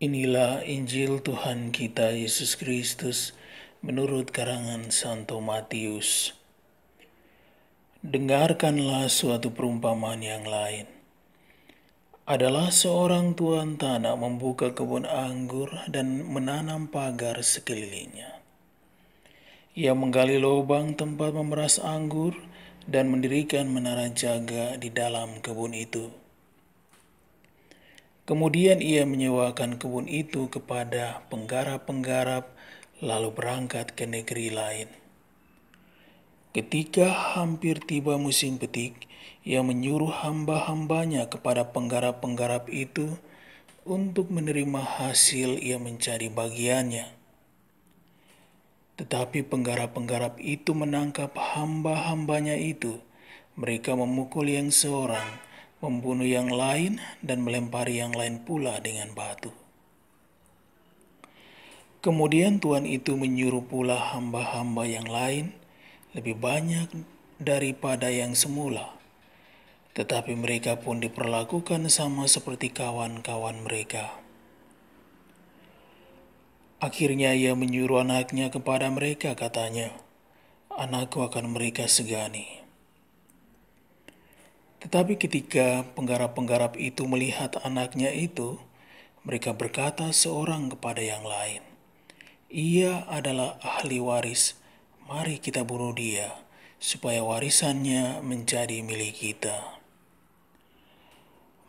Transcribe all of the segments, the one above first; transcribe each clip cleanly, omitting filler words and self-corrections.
Inilah Injil Tuhan kita Yesus Kristus menurut karangan Santo Matius. Dengarkanlah suatu perumpamaan yang lain. Adalah seorang tuan tanah membuka kebun anggur dan menanam pagar sekelilingnya. Ia menggali lubang tempat memeras anggur dan mendirikan menara jaga di dalam kebun itu. Kemudian ia menyewakan kebun itu kepada penggarap-penggarap, lalu berangkat ke negeri lain. Ketika hampir tiba musim petik, ia menyuruh hamba-hambanya kepada penggarap-penggarap itu untuk menerima hasil ia mencari bagiannya. Tetapi penggarap-penggarap itu menangkap hamba-hambanya itu. Mereka memukul yang seorang, membunuh yang lain, dan melempari yang lain pula dengan batu. Kemudian tuan itu menyuruh pula hamba-hamba yang lain, lebih banyak daripada yang semula. Tetapi mereka pun diperlakukan sama seperti kawan-kawan mereka. Akhirnya ia menyuruh anaknya kepada mereka, katanya, "Anakku akan mereka segani." Tetapi ketika penggarap-penggarap itu melihat anaknya itu, mereka berkata seorang kepada yang lain, "Ia adalah ahli waris, mari kita bunuh dia, supaya warisannya menjadi milik kita."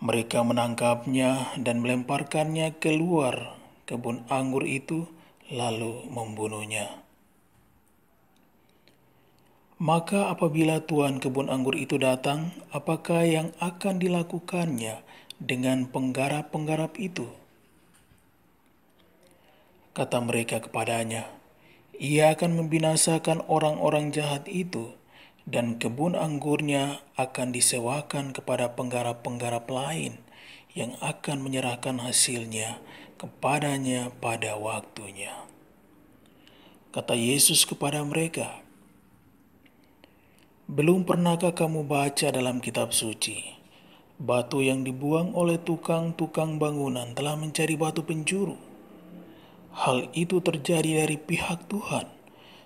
Mereka menangkapnya dan melemparkannya keluar kebun anggur itu, lalu membunuhnya. Maka apabila tuan kebun anggur itu datang, apakah yang akan dilakukannya dengan penggarap-penggarap itu? Kata mereka kepadanya, "Ia akan membinasakan orang-orang jahat itu, dan kebun anggurnya akan disewakan kepada penggarap-penggarap lain yang akan menyerahkan hasilnya kepadanya pada waktunya." Kata Yesus kepada mereka, "Belum pernahkah kamu baca dalam kitab suci, batu yang dibuang oleh tukang-tukang bangunan telah menjadi batu penjuru? Hal itu terjadi dari pihak Tuhan,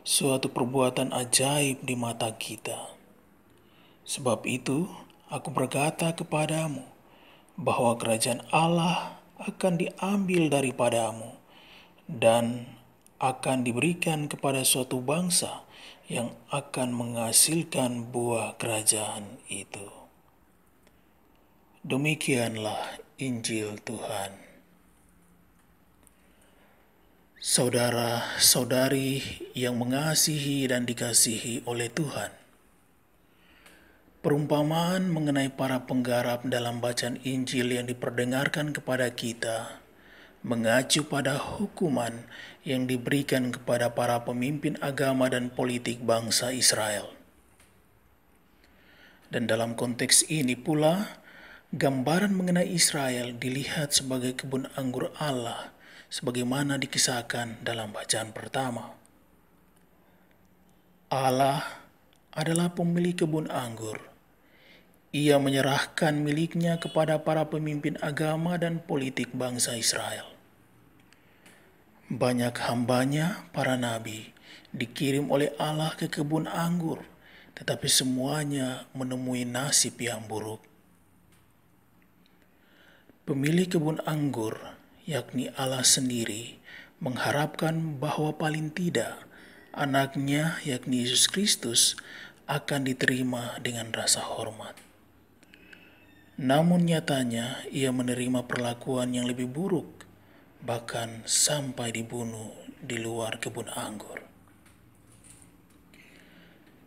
suatu perbuatan ajaib di mata kita. Sebab itu, aku berkata kepadamu, bahwa kerajaan Allah akan diambil daripadamu dan akan diberikan kepada suatu bangsa yang akan menghasilkan buah kerajaan itu." Demikianlah Injil Tuhan. Saudara-saudari yang mengasihi dan dikasihi oleh Tuhan, perumpamaan mengenai para penggarap dalam bacaan Injil yang diperdengarkan kepada kita mengacu pada hukuman yang diberikan kepada para pemimpin agama dan politik bangsa Israel. Dan dalam konteks ini pula, gambaran mengenai Israel dilihat sebagai kebun anggur Allah, sebagaimana dikisahkan dalam bacaan pertama. Allah adalah pemilik kebun anggur. Ia menyerahkan miliknya kepada para pemimpin agama dan politik bangsa Israel. Banyak hambanya, para nabi, dikirim oleh Allah ke kebun anggur, tetapi semuanya menemui nasib yang buruk. Pemilik kebun anggur, yakni Allah sendiri, mengharapkan bahwa paling tidak anaknya, yakni Yesus Kristus, akan diterima dengan rasa hormat. Namun nyatanya ia menerima perlakuan yang lebih buruk, bahkan sampai dibunuh di luar kebun anggur.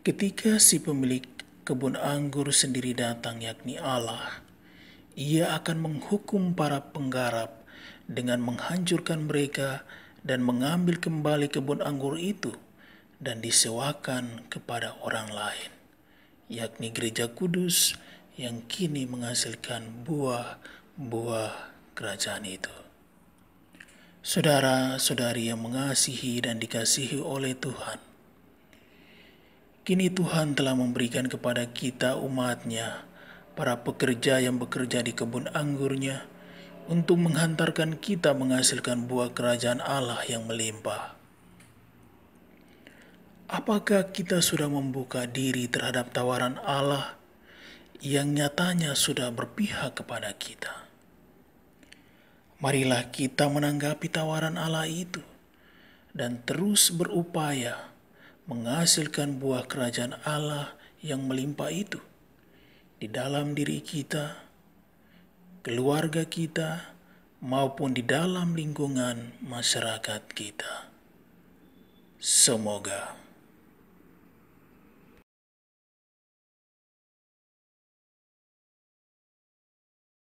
Ketika si pemilik kebun anggur sendiri datang, yakni Allah, ia akan menghukum para penggarap dengan menghancurkan mereka dan mengambil kembali kebun anggur itu dan disewakan kepada orang lain, yakni gereja kudus yang kini menghasilkan buah-buah kerajaan itu. Saudara-saudari yang mengasihi dan dikasihi oleh Tuhan, kini Tuhan telah memberikan kepada kita umatnya, para pekerja yang bekerja di kebun anggurnya, untuk menghantarkan kita menghasilkan buah kerajaan Allah yang melimpah. Apakah kita sudah membuka diri terhadap tawaran Allah yang nyatanya sudah berpihak kepada kita? Marilah kita menanggapi tawaran Allah itu dan terus berupaya menghasilkan buah kerajaan Allah yang melimpah itu di dalam diri kita, keluarga kita, maupun di dalam lingkungan masyarakat kita. Semoga